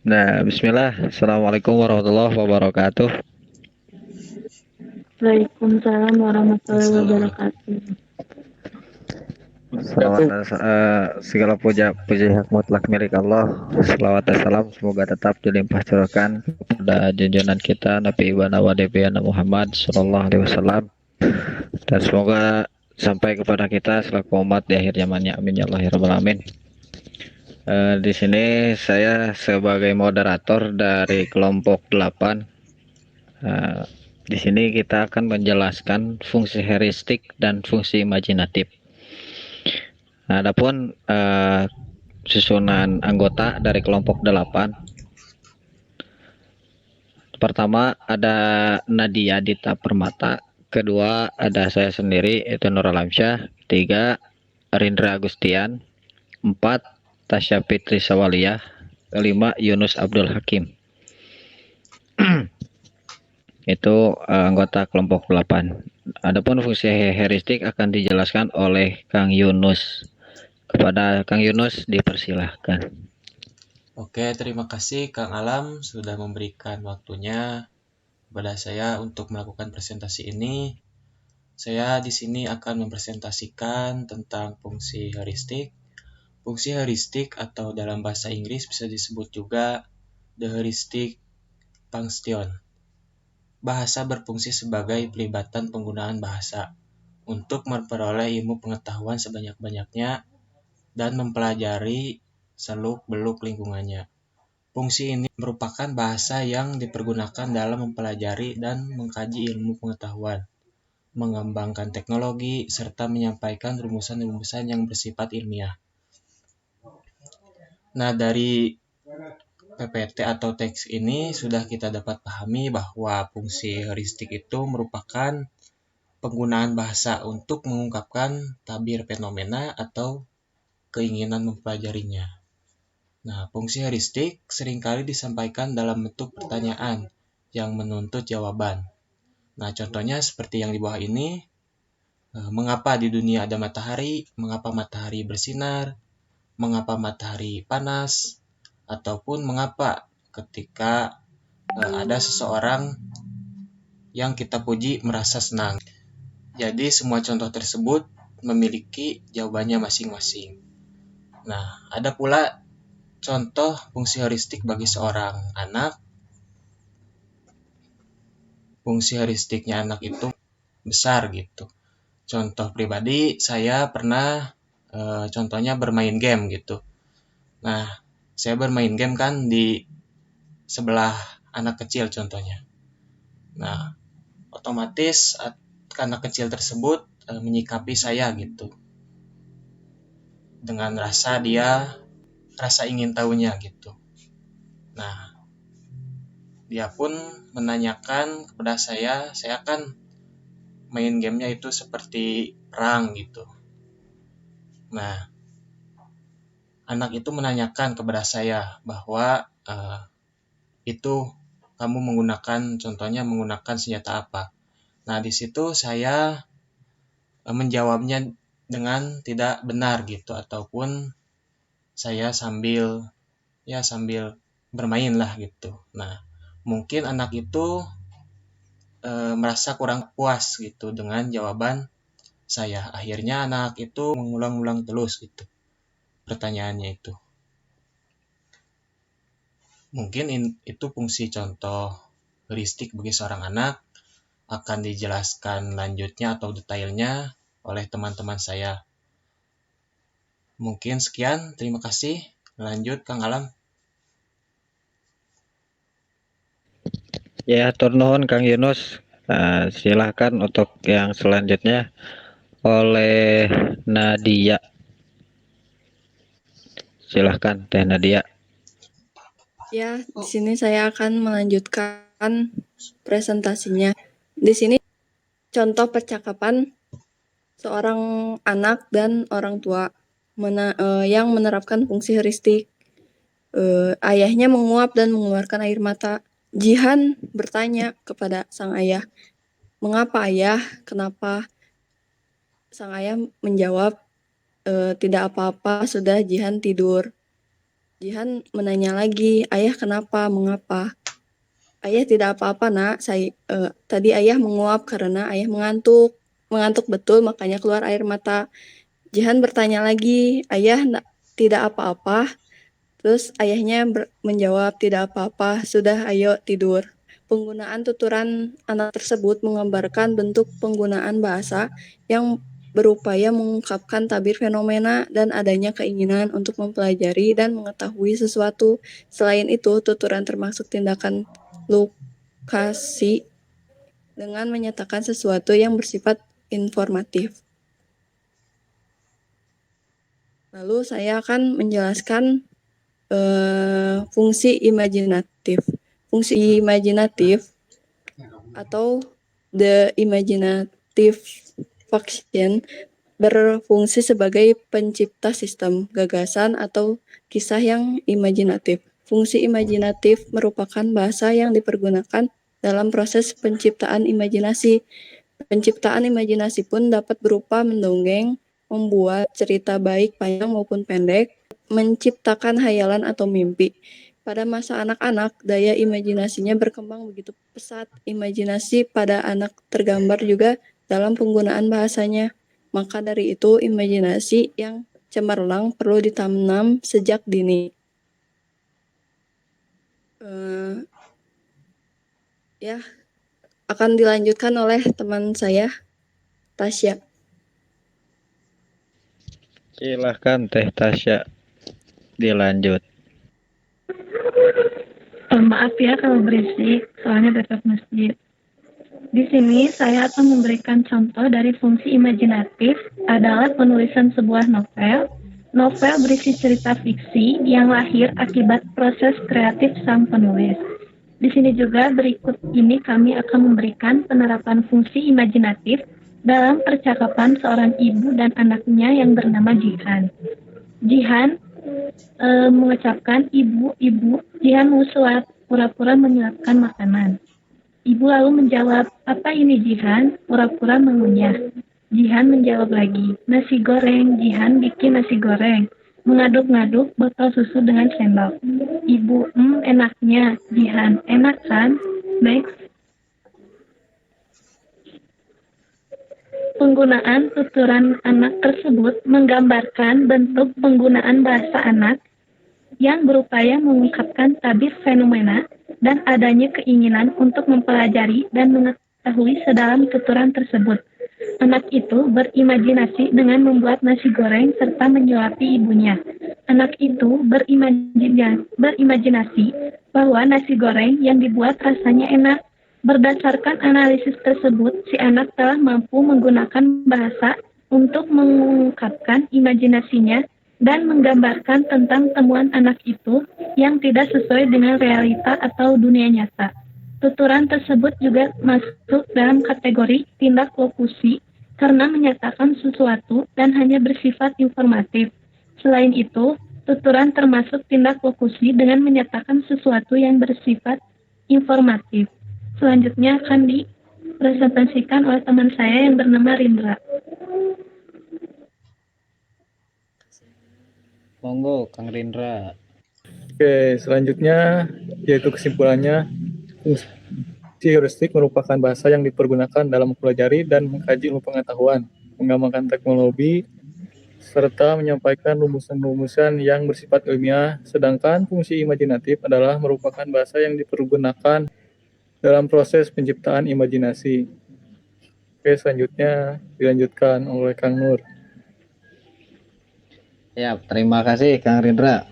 Nah, bismillah. Assalamualaikum warahmatullahi wabarakatuh. Waalaikumsalam warahmatullahi Assalamualaikum. wabarakatuh. Salawat segala puji hak mutlak milik Allah. Salawat dan salam semoga tetap dilimpah curahkan kepada junjungan kita Nabi Ibana wa Nabiyana Muhammad Sallallahu Alaihi Wasallam, dan semoga sampai kepada kita selaku umat di akhir zamannya. Amin ya Allah ya Rabbal Alamin. Di sini saya sebagai moderator dari kelompok 8. Eh, di sini kita akan menjelaskan fungsi heuristik dan fungsi imajinatif. Nah, adapun susunan anggota dari kelompok 8. Pertama ada Nadia Dita Permata, kedua ada saya sendiri itu Nur Alamsyah, ketiga Rindra Agustian, empat Tasya Fitri Sawaliyah, kelima Yunus Abdul Hakim. Itu anggota kelompok 8. Adapun fungsi heuristik akan dijelaskan oleh Kang Yunus. Kepada Kang Yunus dipersilahkan. Oke, terima kasih Kang Alam sudah memberikan waktunya kepada saya untuk melakukan presentasi ini. Saya di sini akan mempresentasikan tentang fungsi heuristik. Fungsi heuristik atau dalam bahasa Inggris bisa disebut juga the heuristic function. Bahasa berfungsi sebagai pelibatan penggunaan bahasa untuk memperoleh ilmu pengetahuan sebanyak-banyaknya dan mempelajari seluk-beluk lingkungannya. Fungsi ini merupakan bahasa yang dipergunakan dalam mempelajari dan mengkaji ilmu pengetahuan, mengembangkan teknologi, serta menyampaikan rumusan-rumusan yang bersifat ilmiah. Nah, dari PPT atau teks ini sudah kita dapat pahami bahwa fungsi heuristik itu merupakan penggunaan bahasa untuk mengungkapkan tabir fenomena atau keinginan mempelajarinya. Nah, fungsi heuristik seringkali disampaikan dalam bentuk pertanyaan yang menuntut jawaban. Nah, contohnya seperti yang di bawah ini, mengapa di dunia ada matahari, mengapa matahari bersinar, mengapa matahari panas, ataupun mengapa ketika ada seseorang yang kita puji merasa senang. Jadi semua contoh tersebut memiliki jawabannya masing-masing. Nah, ada pula contoh fungsi heuristik bagi seorang anak. Fungsi heuristiknya anak itu besar gitu. Contoh pribadi, saya pernah contohnya bermain game gitu. Nah, saya bermain game kan di sebelah anak kecil contohnya. Nah, otomatis anak kecil tersebut menyikapi saya gitu. Dengan rasa ingin tahunya gitu. Nah, dia pun menanyakan kepada saya kan main gamenya itu seperti perang gitu. Nah, anak itu menanyakan kepada saya bahwa itu kamu contohnya menggunakan senjata apa. Nah, di situ saya menjawabnya dengan tidak benar gitu, ataupun saya sambil bermain lah gitu. Nah, mungkin anak itu merasa kurang puas gitu dengan jawaban saya. Akhirnya anak itu mengulang-ulang terus gitu pertanyaannya itu. Mungkin itu fungsi contoh heuristik bagi seorang anak, akan dijelaskan lanjutnya atau detailnya oleh teman-teman saya. Mungkin sekian, terima kasih. Lanjut Kang Alam. Ya, turnuhun Kang Yunus. Silahkan untuk yang selanjutnya oleh Nadia. Silahkan Teh Nadia. Ya, di sini saya akan melanjutkan presentasinya. Di sini contoh percakapan seorang anak dan orang tua yang menerapkan fungsi heuristik. Ayahnya menguap dan mengeluarkan air mata. Jihan bertanya kepada sang ayah, "Mengapa ayah? Kenapa?" Sang ayah menjawab, "Tidak apa-apa, sudah Jihan tidur." Jihan menanya lagi, ayah kenapa, mengapa? Ayah tidak apa-apa nak, tadi ayah menguap karena ayah mengantuk. Mengantuk betul makanya keluar air mata. Jihan bertanya lagi, ayah tidak apa-apa. Terus ayahnya menjawab tidak apa-apa, sudah ayo tidur. Penggunaan tuturan anak tersebut menggambarkan bentuk penggunaan bahasa yang berupaya mengungkapkan tabir fenomena dan adanya keinginan untuk mempelajari dan mengetahui sesuatu. Selain itu, tuturan termasuk tindakan lokasi dengan menyatakan sesuatu yang bersifat informatif. Lalu saya akan menjelaskan fungsi imajinatif. Fungsi imajinatif atau the imaginative function berfungsi sebagai pencipta sistem, gagasan, atau kisah yang imajinatif. Fungsi imajinatif merupakan bahasa yang dipergunakan dalam proses penciptaan imajinasi. Penciptaan imajinasi pun dapat berupa mendongeng, membuat cerita baik panjang maupun pendek, menciptakan hayalan atau mimpi. Pada masa anak-anak, daya imajinasinya berkembang begitu pesat. Imajinasi pada anak tergambar juga dalam penggunaan bahasanya. Maka dari itu, imajinasi yang cemerlang perlu ditanam sejak dini. Ya, akan dilanjutkan oleh teman saya, Tasya. Silahkan Teh Tasya dilanjut. Maaf ya kalau berisik, soalnya dekat masjid. Di sini saya akan memberikan contoh dari fungsi imajinatif adalah penulisan sebuah novel. Novel berisi cerita fiksi yang lahir akibat proses kreatif sang penulis. Di sini juga berikut ini kami akan memberikan penerapan fungsi imajinatif dalam percakapan seorang ibu dan anaknya yang bernama Jihan. Jihan mengucapkan ibu, Jihan mau suap, pura-pura menyuapkan makanan. Ibu lalu menjawab, apa ini Jihan? Pura-pura mengunyah. Jihan menjawab lagi, nasi goreng. Jihan bikin nasi goreng. Mengaduk-ngaduk botol susu dengan sendok. Ibu, enaknya. Jihan, enak kan? Next. Penggunaan tuturan anak tersebut menggambarkan bentuk penggunaan bahasa anak yang berupaya mengungkapkan tabir fenomena dan adanya keinginan untuk mempelajari dan mengetahui sedalam tuturan tersebut. Anak itu berimajinasi dengan membuat nasi goreng serta menyuapi ibunya. Anak itu berimajinasi bahwa nasi goreng yang dibuat rasanya enak. Berdasarkan analisis tersebut, si anak telah mampu menggunakan bahasa untuk mengungkapkan imajinasinya dan menggambarkan tentang temuan anak itu yang tidak sesuai dengan realita atau dunia nyata. Tuturan tersebut juga masuk dalam kategori tindak lokusi karena menyatakan sesuatu dan hanya bersifat informatif. Selain itu, tuturan termasuk tindak lokusi dengan menyatakan sesuatu yang bersifat informatif. Selanjutnya akan dipresentasikan oleh teman saya yang bernama Rindra. Monggo Kang Rindra. Oke, selanjutnya yaitu kesimpulannya, fungsi heuristik merupakan bahasa yang dipergunakan dalam mempelajari dan mengkaji ilmu pengetahuan, mengembangkan teknologi, serta menyampaikan rumusan-rumusan yang bersifat ilmiah, sedangkan fungsi imajinatif adalah merupakan bahasa yang dipergunakan dalam proses penciptaan imajinasi. Oke, selanjutnya dilanjutkan oleh Kang Nur. Ya, terima kasih Kang Rindra.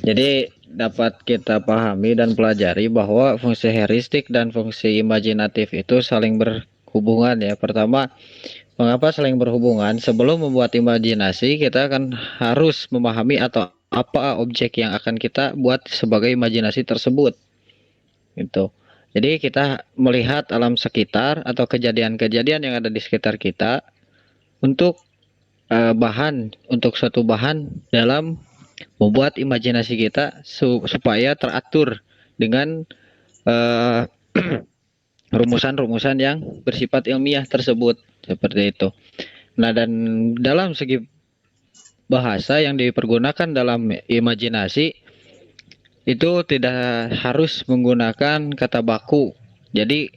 Jadi dapat kita pahami dan pelajari bahwa fungsi heuristik dan fungsi imajinatif itu saling berhubungan ya. Pertama, mengapa saling berhubungan? Sebelum membuat imajinasi, kita akan harus memahami atau apa objek yang akan kita buat sebagai imajinasi tersebut. Gitu. Jadi kita melihat alam sekitar atau kejadian-kejadian yang ada di sekitar kita untuk suatu bahan dalam membuat imajinasi kita supaya teratur dengan rumusan-rumusan yang bersifat ilmiah tersebut seperti itu. Nah, dan dalam segi bahasa yang dipergunakan dalam imajinasi itu tidak harus menggunakan kata baku. Jadi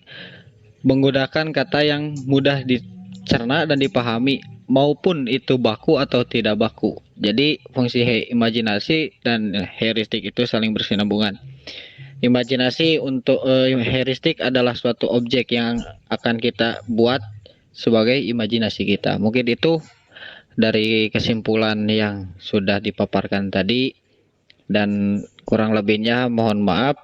menggunakan kata yang mudah dicerna dan dipahami, maupun itu baku atau tidak baku. Jadi fungsi imajinasi dan heuristik itu saling bersinambungan. Imajinasi untuk heuristik adalah suatu objek yang akan kita buat sebagai imajinasi kita. Mungkin itu dari kesimpulan yang sudah dipaparkan tadi, dan kurang lebihnya mohon maaf.